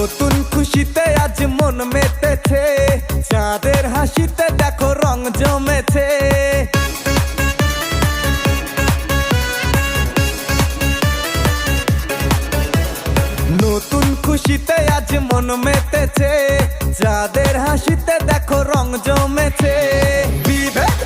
নতুন খুশিতে আজ মন মেতেছে, চাঁদের হাসিতে দেখো রং জমেছে। নতুন খুশিতে আজ মন মেতেছে, চাঁদের হাসিতে দেখো রং জমেছে। বিভেদ